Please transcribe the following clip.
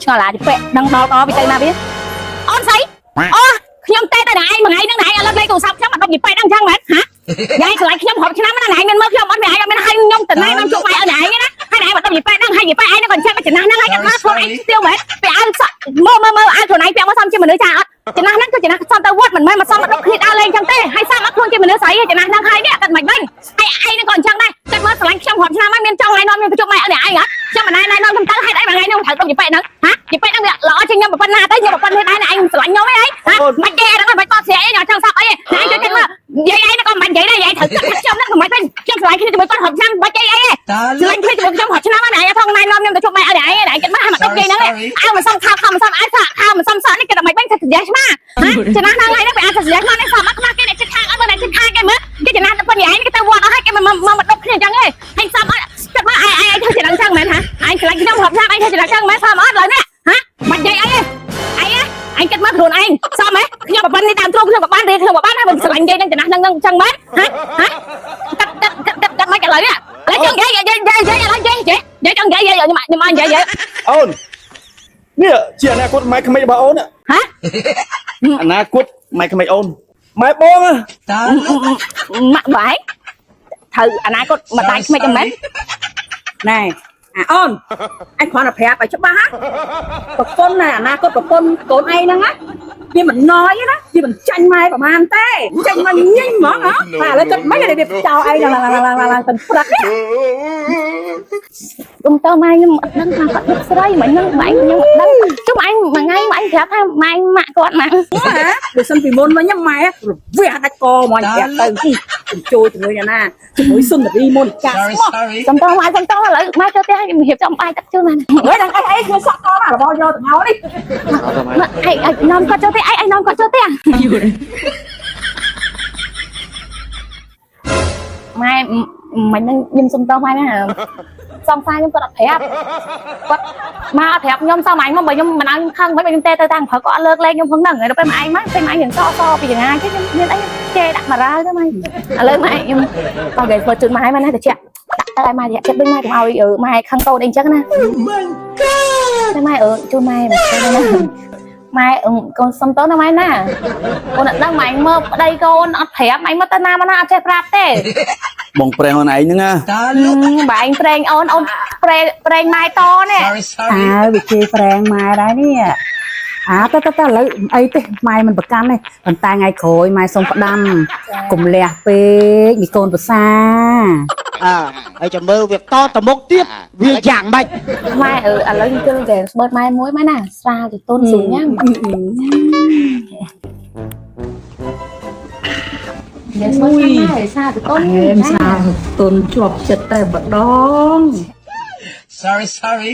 ឆ្ងល់ឡាទៅពេកដឹងដល់ក៏វាទៅណាវាអូនស្អីអូខ្ញុំតែតែឯងមួយថ្ងៃហ្នឹងឯងឥឡូវលេខទូរស័ព្ទខ្ញុំអត់ដល់និយាយពេកហ្នឹងចឹងមែនហ៎យាយឆ្លៃខ្ញុំរាប់ឆ្នាំណាឯងមានមើលខ្ញុំអត់វាឯងអត់មានឲ្យខ្ញុំទៅណែនាំជុំឯងឲ្យឯងណាហើយឯងអត់ដល់និយាយពេកហ្នឹងហើយនិយាយពេកឯងហ្នឹងក៏ចាំចំណាស់ហ្នឹងហើយគាត់ខ្លួនឯងស្ទៀវមែនពេលឲ្យមើលឲ្យខ្លួនឯងពាក់មកសំជាមនុស្សចាអត់ចំណាស់ហ្នឹងគឺចំណាស់សំទៅវត្តមិនមែនមកសំមកគ្នាដើរលេងចឹងទេហើយសំមកខ្លួនជាមនុស្សស្អីចំណាស់ហ្នឹងហើយនេះគាត់មិនវិញហើយឯងហ្នឹងក៏អញ្ចឹងដែរតែមើលឆ្លៃខ្ញុំរាប់ឆ្នាំហើយមានចង់ណែនាំខ្ញុំទៅជុំឯងឲ្យឯងអត់ខ្ញុំមិនណែនាំខ្ញុំទៅហេតុអីមួយថ្ងៃហ្នឹងត្រូវទៅនិយាយពេកហ្នឹងហ៎និយាយពេកហ្នឹងវាល្អជាងខ្ញុំប៉ុណ្ណាទៅខ្ញុំប៉ុណ្ណេះដែរឯងឆ្លាញ់ខ្ញុំអីមិនគេហ្នឹងមិនបត់ស្រាយអីខ្ញុំចង់សក់អីឯងជួយចិត្តមើលនិយាយឯងក៏មិននិយាយដែរឯងត្រូវចិត្តខ្ញុំហ្នឹងមិនវិញខ្ញុំឆ្លាញ់គ្នាជាមួយគាត់រាប់ឆ្នាំបាច់អីឆ្លាញ់គ្នាជាមួយខ្ញុំរាប់ឆ្នាំហើយឯងផងណែនាំខ្ញុំទៅជុំឯងឲ្យឯងចិត្តមើលមកដល់គេហ្នឹងអើមិនសមខោមិនសមអាយខោមិនសមសក់នេះគេតែមិនវិញថាស្យាឆ្មាចំណាស់ហ្នឹងហើយនេះវាអាចស្យាឆ្មានេះសមមកខ្មាស់គេអ្នកចិត្តខាងអត់មើលអ្នកចិត្តខាងគេមើលគេចំណាស់ទៅប៉ុណ្្នេះឯងគេទៅវត្តអស់ហើយគេមកដប់គ្នាអញ្ចឹងឯងហើយសមអត់ចិត្តមើលឯងធ្វើចំណាស់អញ្ចឹងមែនហ៎ឯងឆ្លាញ់ខ្ញុំរាប់ឆ្នាំឯងធ្វើចំណាស់អញ្ចឹងមែនសមអត់ឡើយនេះហ៎មិននិយាយអីឯងគិតមកខ្លួនឯងសមហ៎ខ្ញុំប្រពន្ធនេះតាមទ្រង់ខ្ញុំក៏បានរៀនខ្ញុំក៏បានហើយមិនឆ្លាញ់និយាយនឹងចំណាស់ហ្នឹងអញ្ចឹងមែនហ៎ទឹកមិនឥឡូវនេះឥឡូវចង់និយាយឥឡូវចេះនិយាយចង់និយាយខ្ញុំមកនិយាយអូននេះជាអនាគតម៉ែក្មេករបស់អូនហ៎អនាគតម៉ែក្មេកអូនម៉ែបងតើម៉ាក់បាយត្រូវអនាគតម្ដាយក្មេកហ្នឹងមែនណែអូនអញគ្រាន់តែប្រាប់ឲ្យច្បាស់ណាប្រពន្ធណាអនាគតប្រពន្ធកូនឯងហ្នឹងណាវាមិនណយណាវាមិនចាញ់ម៉ែប្រហែលទេចាញ់មកញញហ្មងហ៎ឥឡូវចិត្តមិនរៀបចោលឯងឡើងទៅព្រឹកគុំតើម៉ែខ្ញុំអត់ដឹងថាគាត់យកស្រីមិនហ្នឹងម៉ែខ្ញុំអត់ដឹងជុំអញមួយថ្ងៃម៉ែប្រាប់ថាម៉ែម៉ាក់គាត់មកបើសិនពីមុនវិញម៉ែវាដាច់កមកប្រាប់ទៅជួយជាមួយណាជាមួយសុនរីមុនកាសុំតើម៉ែសុំតើឥឡូវម៉ែចូលផ្ទះឲ្យរៀបចំបាយទឹកជូនម៉ែហ្នឹងអីខ្ញុំសក់កមករបស់យកទៅមកនេះឯងនាំគាត់ចូលផ្ទះឯងនាំគាត់ចូលផ្ទះម៉ែមិននឹងខ្ញុំសុំតើម៉ែណាសង្សារខ្ញុំគាត់អត់ប្រាប់គាត់មកប្រាប់ខ្ញុំសមអញមកបើខ្ញុំមិនឲ្យខឹងមិនខ្ញុំទេទៅតាំងព្រឹកគាត់អត់លើកលែងខ្ញុំផងហ្នឹងហើយដល់ពេលម៉ែឯងមកពេលម៉ែយើងសពីចងាយគេខ្ញុំមានអីគេដាក់មករើទៅម៉ែឥឡូវម៉ែខ្ញុំតោះគេធ្វើជូនម៉ែមកណាតិចដាក់តែម៉ែតិចចិត្តដូចម៉ែកុំឲ្យម៉ែខឹងកូនអីចឹងណាតែម៉ែជូនម៉ែមកទៅណាម៉ែកូនសុំតោះណាម៉ែណាកូនអត់ដឹងម៉ែមើលប្តីកូនអត់ប្រាប់ម៉ែមកទៅណាមកណាអត់ចេះប្រាប់ទេបងប្រេងអូនឯងហ្នឹងណាបែងប្រេងអូនប្រេងម៉ែតនេះវាគេប្រេងម៉ែដែរនេះតើឥឡូវអីទេម៉ែមិនប្រកាន់ទេប៉ុន្តែថ្ងៃក្រោយម៉ែសុំផ្ដាំកុំលះពេកមីកូនប្រសាហើយចាំមើលវាតទៅមុខទៀតវាយ៉ាងម៉េចម៉ែឥឡូវគឺគេស្បឺតម៉ែមួយម៉ែណាស្រាទៅតូនស៊ូញ៉ាំយើងស្បឺតម៉ែស្រាទៅតូនស្រាទៅតូនជាប់ចិត្តតែម្ដងsorry